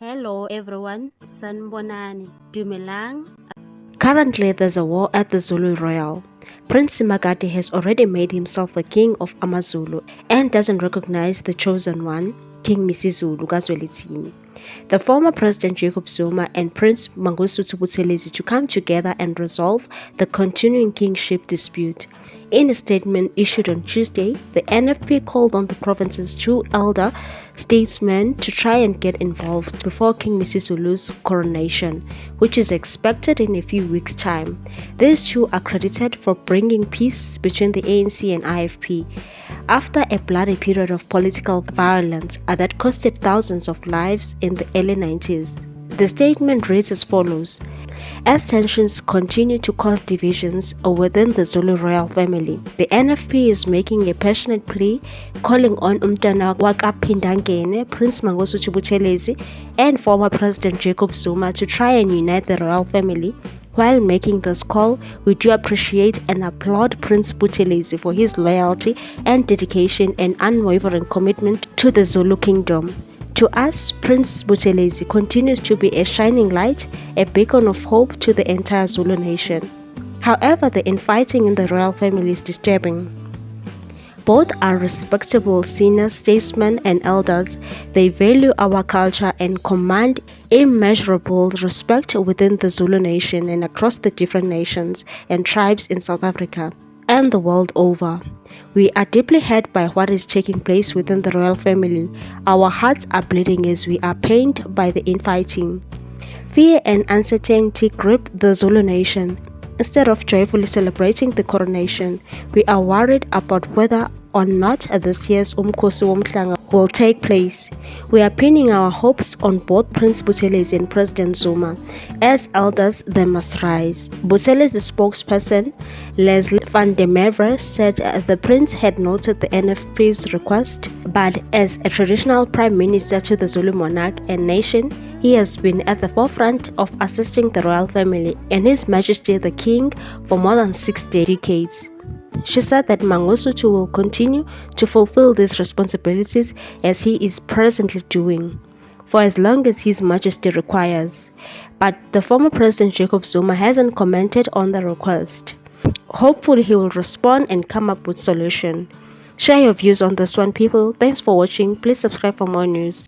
Hello everyone, Sanbonani, Dumelang. Currently, there's a war at the Zulu Royal. Prince Magadi has already made himself the king of AmaZulu and doesn't recognize the chosen one, King Misizulu kaZwelithini. The former President Jacob Zuma and Prince Mangosuthu Buthelezi to come together and resolve the continuing kingship dispute. In a statement issued on Tuesday, the NFP called on the province's two elder statesmen to try and get involved before King Misizulu's coronation, which is expected in a few weeks' time. These two are credited for bringing peace between the ANC and IFP after a bloody period of political violence that costed thousands of lives in the early 90s. The statement reads as follows: as tensions continue to cause divisions within the Zulu royal family, the NFP is making a passionate plea calling on Umntwana Wakaphindangene, Prince Mangosuthu Buthelezi, and former President Jacob Zuma to try and unite the royal family. While making this call, we do appreciate and applaud Prince Buthelezi for his loyalty and dedication and unwavering commitment to the Zulu kingdom. To us, Prince Buthelezi continues to be a shining light, a beacon of hope to the entire Zulu nation. However, the infighting in the royal family is disturbing. Both are respectable senior statesmen and elders. They value our culture and command immeasurable respect within the Zulu nation and across the different nations and tribes in South Africa and the world over. We are deeply hurt by what is taking place within the royal family. Our hearts are bleeding as we are pained by the infighting. Fear and uncertainty grip the Zulu nation. Instead of joyfully celebrating the coronation, we are worried about whether or not this year's Umkhosi Womhlanga will take place. We are pinning our hopes on both Prince Buthelezi and President Zuma. As elders, they must rise. Buthelezi's spokesperson, Leslie van der Merwe, said the prince had noted the NFP's request, but as a traditional prime minister to the Zulu monarch and nation, he has been at the forefront of assisting the royal family and His Majesty the King for more than 6 decades. She said that Mangosuthu will continue to fulfill these responsibilities as he is presently doing, for as long as His Majesty requires. But the former President Jacob Zuma hasn't commented on the request. Hopefully he will respond and come up with solution. Share your views on this one, people. Thanks for watching. Please subscribe for more news.